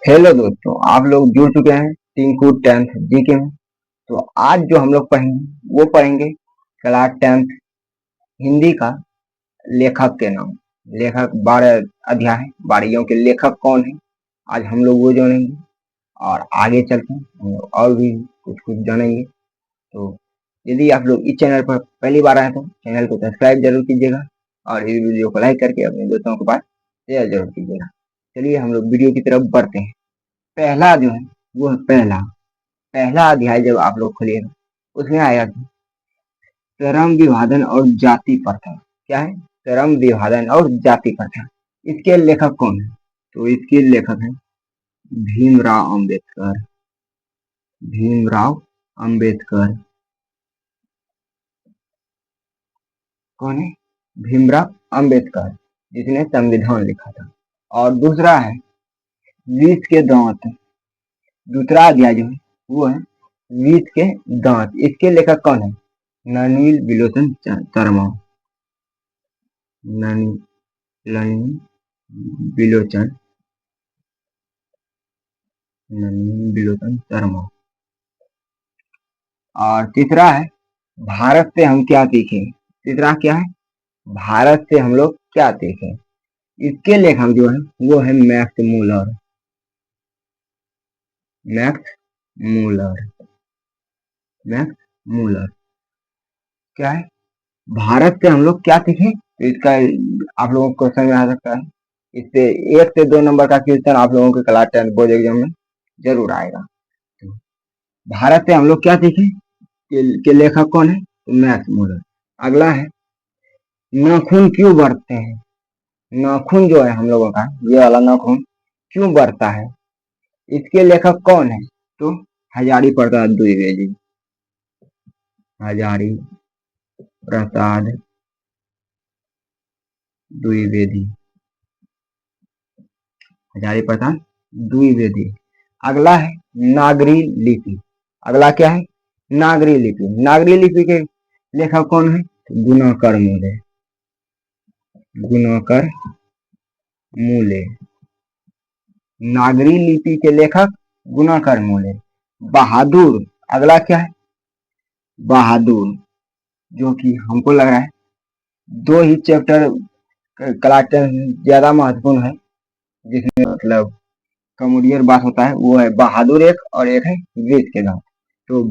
Hello दोस्तों, आप लोग जुड़ चुके हैं टिंकू 10th जीके में। तो आज जो हम लोग पढ़ेंगे वो पढ़ेंगे क्लास 10th हिंदी का लेखक के नाम। लेखक 12 अध्याय है, 12 के लेखक कौन है आज हम लोग वो जानेंगे। और आगे चल के हम लोग और भी कुछ कुछ जानेंगे। तो यदि आप लोग इस चैनल पर पहली बार आए तो चैनल को सब्सक्राइब जरूर कीजिएगा और इस वीडियो को लाइक करके अपने दोस्तों के पास शेयर जरूर कीजिएगा। चलिए हम लोग वीडियो की तरफ बढ़ते हैं। पहला जो है वो है पहला पहला अध्याय जब आप लोग खोलिएगा उसमें आएगा कि श्रम विभाजन और जाति प्रथा। क्या है? श्रम विभाजन और जाति प्रथा। इसके लेखक कौन है? तो इसके लेखक है भीमराव अंबेडकर। भीमराव अंबेडकर कौन है? भीमराव अंबेडकर, जिसने संविधान लिखा था। और दूसरा है विष के दांत। दूसरा अध्याय जो है वो है विष के दांत। इसके लेखक कौन है? नलिनी विलोचन शर्मा। नलिनी विलोचन शर्मा। और तीसरा है भारत से हम क्या सीखें। तीसरा क्या है? भारत से हम लोग क्या सीखें। इसके लेखक जो है वो है Max Muller. Max Muller. Max Muller क्या है? भारत से हम लोग क्या सीखें। तो इसका आप लोगों को क्वेश्चन में आ सकता है। इससे 1 से 2 नंबर का क्वेश्चन आप लोगों के क्लास 10 बोर्ड एग्जाम में जरूर आएगा। तो भारत से हम लोग क्या सीखें के लेखक कौन है? तो मैक्स मूलर। अगला है नाखून क्यों बढ़ते हैं। नाखून जो है हम लोगों का ये वाला नाखून क्यों बढ़ता है। इसके लेखक कौन है? तो हजारी प्रसाद द्विवेदी। हजारी प्रसाद द्विवेदी। हजारी प्रसाद द्विवेदी। अगला है नागरी लिपि। अगला क्या है? नागरी लिपि। नागरी लिपि के लेखक कौन है? तो गुणाकर मूले। गुणाकर मूले। नागरी लिपि के लेखक गुणाकर मूले। बहादुर। अगला क्या है? बहादुर, जो कि हमको लग रहा है 2 ही चैप्टर क्लास 10 ज्यादा महत्वपूर्ण है, जिसमें मतलब कॉमेडियन बात होता है। वो है बहादुर एक, और एक है विष के दांत। तो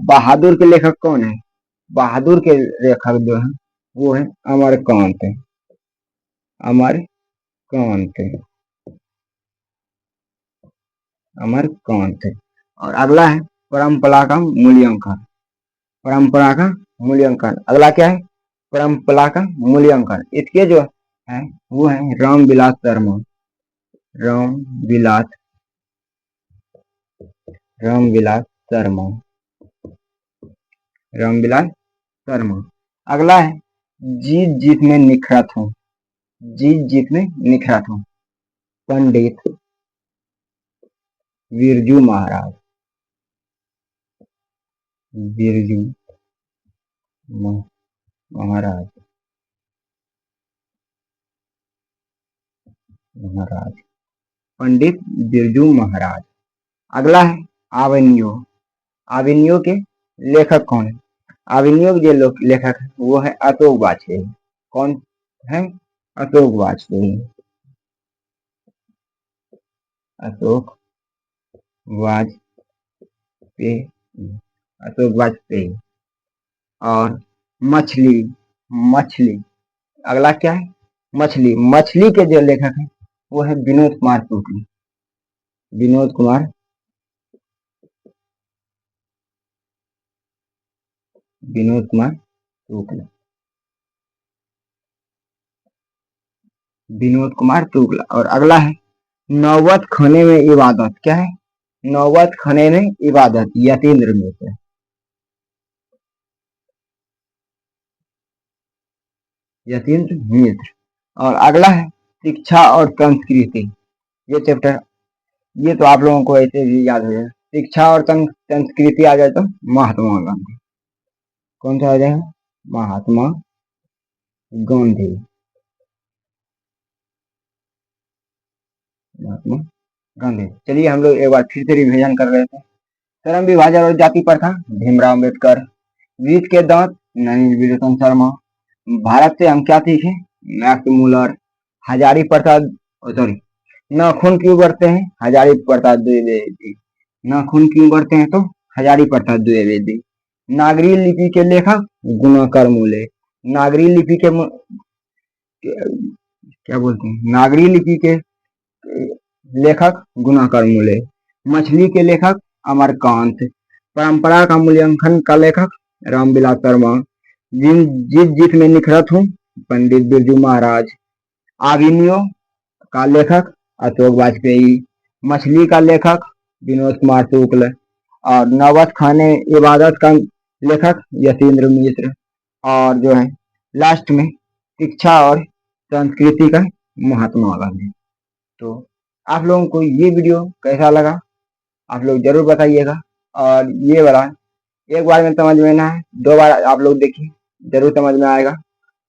बहादुर के लेखक कौन है? बहादुर के लेखक जो है वो है अमरकांत। अमरकांत। अमरकांत। और अगला है परंपरा का मूल्यांकन। परंपरा का मूल्यांकन। अगला क्या है? परंपरा का मूल्यांकन। इसके जो है वो है रामविलास शर्मा। रामविलास रामविलास शर्मा। रामविलास शर्मा। अगला है जीत जीत में निखरत हूँ। जीत जीत में निखरत हूँ। पंडित बिरजू महाराज। बिरजू महाराज। महाराज। पंडित बिरजू महाराज। अगला है आविन्यो। आविन्यो के लेखक कौन है? आविन्यो के जो लेखक है वो है अशोक वाजपेयी। कौन है? अशोक वाजपेयी। अशोक वाजपेयी। अशोक वाजपेयी। और मछली। मछली। अगला क्या है? मछली। मछली के जो लेखक है वो है विनोद कुमार शुक्ल। विनोद कुमार विनोद कुमार शुक्ल। विनोद कुमार शुक्ल। और अगला है नौबत खाने में इबादत। क्या है? नौबत खाने में इबादत। यतीन्द्र मिश्र। यतीन्द्र मिश्र। और अगला है शिक्षा और संस्कृति। ये चैप्टर ये तो आप लोगों को ऐसे भी याद हो जाएगा। शिक्षा और संस्कृति आ जाए तो महात्मा गांधी। कौन सा आ जाएगा? महात्मा गांधी। महात्मा गांधी। चलिए हम लोग एक बार फिर से रिविजन कर रहे थे। श्रम विभाजन और जाति प्रथा, भीमराव अम्बेडकर। वीर के दांत, नरेंद्र विरोचन शर्मा। भारत से हम क्या सीखे, Max Muller. Hazari Prasad, sorry, नाखून क्यों बढ़ते हैं, हजारी प्रसाद द्विवेदी। नाखून क्यों बढ़ते हैं, तो हजारी प्रसाद द्विवेदी। नागरी लिपि के लेखक, गुणाकर मूले। नागरी लिपि के क्या बोलते हैं, नागरी लिपि के लेखक गुणाकर मूले। मछली के लेखक अमरकांत। परंपरा का मूल्यांकन का लेखक रामविलास शर्मा। जिन जिस जित में निखरत हूँ, पंडित बिरजू महाराज। आविनियो का लेखक अशोक वाजपेयी। मछली का लेखक विनोद कुमार शुक्ल। और नौबत खाने इबादत का लेखक यतीन्द्र मिश्र। और जो है लास्ट में शिक्षा और संस्कृति का महात्मा गांधी। तो आप लोगों को ये वीडियो कैसा लगा, आप लोग जरूर बताइएगा। और ये वाला एक बार में समझ में ना है, दो बार आप लोग देखिए, जरूर समझ में आएगा।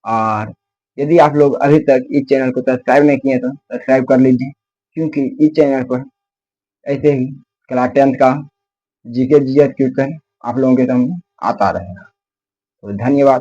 और यदि आप लोग अभी तक इस चैनल को सब्सक्राइब नहीं किए तो सब्सक्राइब कर लीजिए, क्योंकि इस चैनल पर ऐसे ही क्लास 10 का जीके जीएस क्वेश्चन आप लोगों के सामने आता रहेगा। तो धन्यवाद।